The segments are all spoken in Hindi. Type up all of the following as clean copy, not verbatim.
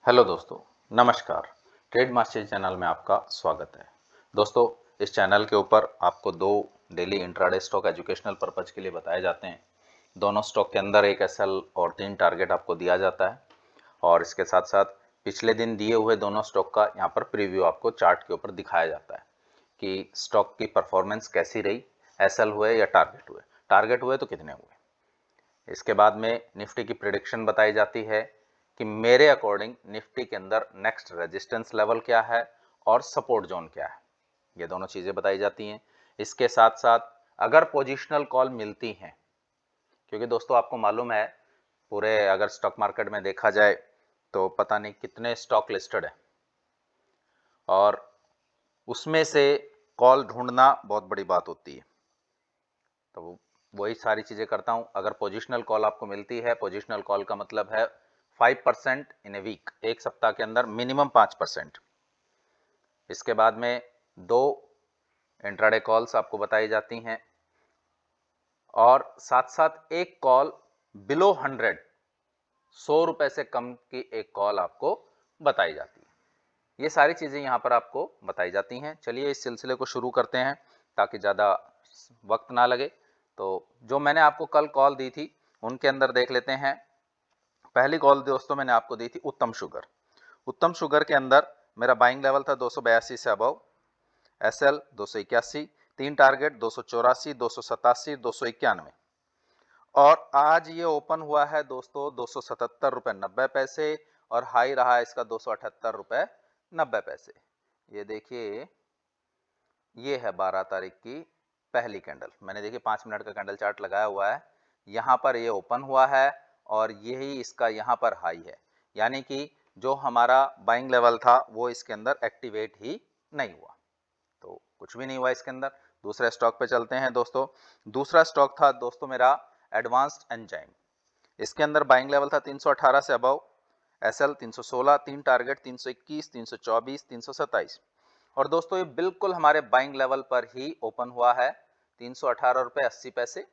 हेलो दोस्तों, नमस्कार। ट्रेड मास्टर चैनल में आपका स्वागत है। दोस्तों, इस चैनल के ऊपर आपको दो daily intraday stock educational purpose के लिए बताए जाते हैं। दोनों स्टॉक के अंदर एक एसएल और 3 टारगेट आपको दिया जाता है और इसके साथ साथ पिछले दिन दिए हुए दोनों स्टॉक का यहाँ पर प्रीव्यू आपको चार्ट के ऊपर दिखाया जाता है कि स्टॉक की परफॉर्मेंस कैसी रही, एसएल हुए या टारगेट हुए तो कितने हुए। इसके बाद में निफ्टी की प्रिडिक्शन बताई जाती है कि मेरे अकॉर्डिंग निफ्टी के अंदर नेक्स्ट रेजिस्टेंस लेवल क्या है और सपोर्ट जोन क्या है, ये दोनों चीज़ें बताई जाती हैं। इसके साथ साथ अगर पोजिशनल कॉल मिलती हैं, क्योंकि दोस्तों आपको मालूम है पूरे अगर स्टॉक मार्केट में देखा जाए तो पता नहीं कितने स्टॉक लिस्टेड है और उसमें से कॉल ढूंढना बहुत बड़ी बात होती है। तो वही सारी चीज़ें करता हूँ। अगर पोजिशनल कॉल आपको मिलती है, पोजिशनल कॉल का मतलब है 5% इन ए वीक, एक सप्ताह के अंदर मिनिमम 5%। इसके बाद में दो इंट्राडे कॉल्स आपको बताई जाती हैं और साथ साथ एक कॉल बिलो 100 रुपए से कम की एक कॉल आपको बताई जाती है। ये सारी चीज़ें यहाँ पर आपको बताई जाती हैं। चलिए इस सिलसिले को शुरू करते हैं ताकि ज़्यादा वक्त ना लगे। तो जो मैंने आपको कल कॉल दी थी उनके अंदर देख लेते हैं। पहली कॉल दोस्तों मैंने आपको दी थी उत्तम शुगर। उत्तम शुगर के अंदर मेरा बाइंग लेवल था 282 से अबव, एसएल 281, 3 टारगेट 284, 287, 291 और आज ये ओपन हुआ है दोस्तों 277 रुपये 90 पैसे और हाई रहा है इसका 278 रुपये 90 पैसे। ये देखिए, ये है 12 तारीख की पहली कैंडल। मैंने देखिए 5 मिनट का कैंडल चार्ट लगाया हुआ है, यहाँ पर ये ओपन हुआ है और यही इसका यहाँ पर हाई है, यानी कि जो हमारा बाइंग लेवल था वो इसके अंदर एक्टिवेट ही नहीं हुआ, तो कुछ भी नहीं हुआ इसके अंदर। दूसरे स्टॉक पे चलते हैं दोस्तों। दूसरा स्टॉक था दोस्तों मेरा एडवांस्ड एंजाइम। इसके अंदर बाइंग लेवल था 318 से अबव, एसएल 316, 3 टारगेट 321, 324, 327 और दोस्तों ये बिल्कुल हमारे बाइंग लेवल पर ही ओपन हुआ है 318 रुपये 80 पैसे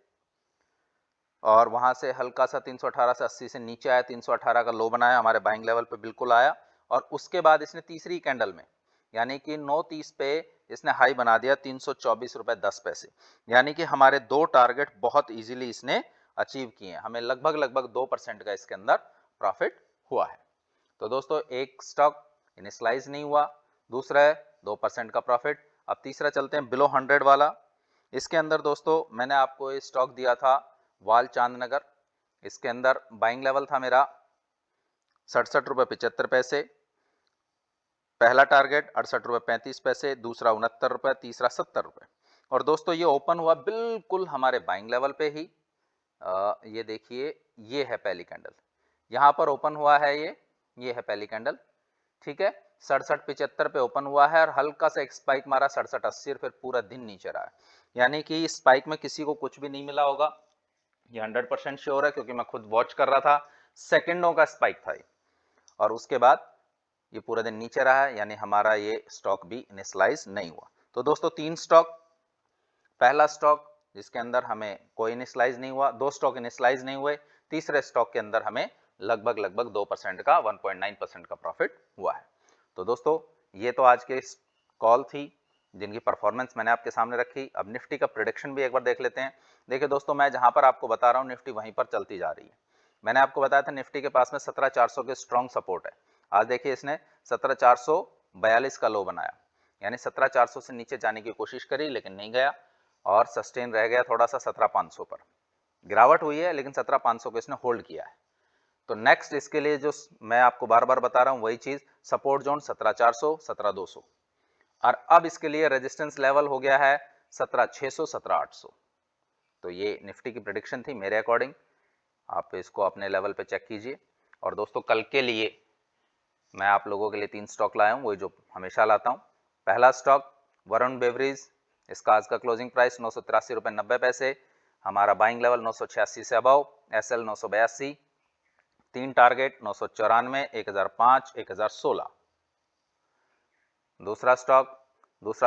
और वहां से हल्का सा 318 से 80 से नीचे आया, 318 का लो बनाया, हमारे बाइंग लेवल पे बिल्कुल आया और उसके बाद इसने तीसरी कैंडल में यानी कि 9:30 पे इसने हाई बना दिया 324 रुपये 10 पैसे, यानी कि हमारे दो टारगेट बहुत इजीली इसने अचीव किए हैं। हमें लगभग 2% का इसके अंदर प्रॉफिट हुआ है। तो दोस्तों एक स्टॉक इनिशलाइज नहीं हुआ, दूसरा है 2% का प्रॉफिट। अब तीसरा चलते हैं बिलो 100 वाला। इसके अंदर दोस्तों मैंने आपको ये स्टॉक दिया था वाल चांदनगर। इसके अंदर बाइंग लेवल था मेरा 67 रुपये 75 पैसे, पहला टारगेट 68 रुपये 35 पैसे, दूसरा 69 रुपये, तीसरा 70 रुपये और दोस्तों ये ओपन हुआ बिल्कुल हमारे बाइंग लेवल पे ही। ये देखिए, ये है पहली कैंडल, यहाँ पर ओपन हुआ है ये है पहली कैंडल, ठीक है। 67-75 पे ओपन हुआ है और हल्का सा एक स्पाइक मारा 67-80, फिर पूरा दिन नीचे रहा है, यानी कि स्पाइक में किसी को कुछ भी नहीं मिला होगा, ये 100% श्योर है क्योंकि मैं खुद वॉच कर रहा था। सेकंडों का स्पाइक था ये और उसके बाद ये पूरा दिन नीचे रहा है, यानी हमारा ये स्टॉक भी इनिशलाइज नहीं हुआ। तो दोस्तों तीन स्टॉक, पहला स्टॉक जिसके अंदर हमें कोई इनिशलाइज नहीं हुआ, दो स्टॉक इनिशलाइज नहीं हुए, तीसरे स्टॉक के अंदर हमें लगभग 2% का 1.9% का प्रॉफिट हुआ है। तो दोस्तों ये तो आज के कॉल थी जिनकी परफॉर्मेंस मैंने आपके सामने रखी। अब निफ्टी का प्रिडिक्शन भी एक बार देख लेते हैं। देखिए दोस्तों, मैं जहां पर आपको बता रहा हूं निफ्टी वहीं पर चलती जा रही है। मैंने आपको बताया था निफ्टी के पास में 17,400 के स्ट्रॉन्ग सपोर्ट है। आज देखिए इसने 17,442 का लो बनाया, यानी 17,400 से नीचे जाने की कोशिश करी लेकिन नहीं गया और सस्टेन रह गया थोड़ा सा 17,500 पर। गिरावट हुई है लेकिन 17,500 को इसने होल्ड किया है। तो नेक्स्ट इसके लिए जो मैं आपको बार बार बता रहा हूं वही चीज, सपोर्ट जोन 17,400 17,200 और अब इसके लिए रेजिस्टेंस लेवल हो गया है 17,600 17,800। तो ये निफ्टी की प्रिडिक्शन थी मेरे अकॉर्डिंग, आप इसको अपने लेवल पे चेक कीजिए। और दोस्तों कल के लिए मैं आप लोगों के लिए 3 स्टॉक लाया हूं, वही जो हमेशा लाता हूं। पहला स्टॉक वरुण बेवरेज, इसका आज का क्लोजिंग प्राइस 983 रुपये 90 पैसे, हमारा बाइंग लेवल 986 से अबव, एसएल 982, 3 टारगेट 994, 1005, 1016। दूसरा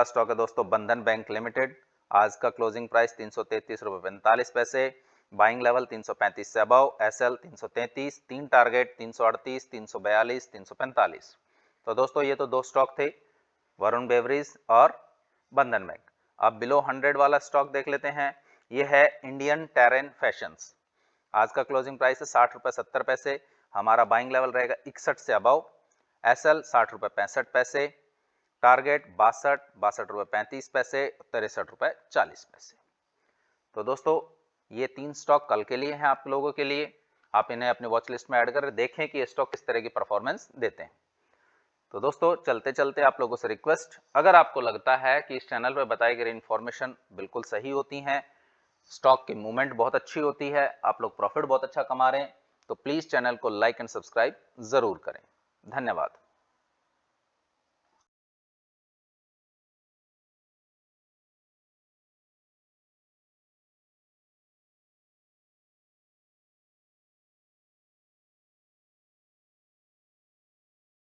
स्टॉक है दोस्तों बंधन बैंक लिमिटेड, आज का क्लोजिंग प्राइस 333 रुपये 45 पैसे, बाइंग लेवल 335 से अबव, एसएल 333, 3 टारगेट 338, 342, 345। तो दोस्तों ये तो 2 स्टॉक थे, वरुण बेवरेज और बंधन बैंक। अब बिलो 100 वाला स्टॉक देख लेते हैं। ये है इंडियन टेरेन फैशंस। आज का क्लोजिंग प्राइस है 60 रुपये 70 पैसे। हमारा बाइंग लेवल रहेगा 61 से अबव, एसएल 60 रुपये 65 पैसे, टारगेट 62 रुपये 35 पैसे, 63 रुपये 40 पैसे। तो दोस्तों ये 3 स्टॉक कल के लिए हैं आप लोगों के लिए। आप इन्हें अपने वॉच लिस्ट में ऐड कर देखें कि ये स्टॉक किस तरह की परफॉर्मेंस देते हैं। तो दोस्तों चलते चलते आप लोगों से रिक्वेस्ट, अगर आपको लगता है कि इस चैनल पर बताई गई इन्फॉर्मेशन बिल्कुल सही होती हैं, स्टॉक की मूवमेंट बहुत अच्छी होती है, आप लोग प्रॉफिट बहुत अच्छा कमा रहे हैं, तो प्लीज़ चैनल को लाइक एंड सब्सक्राइब ज़रूर करें। धन्यवाद।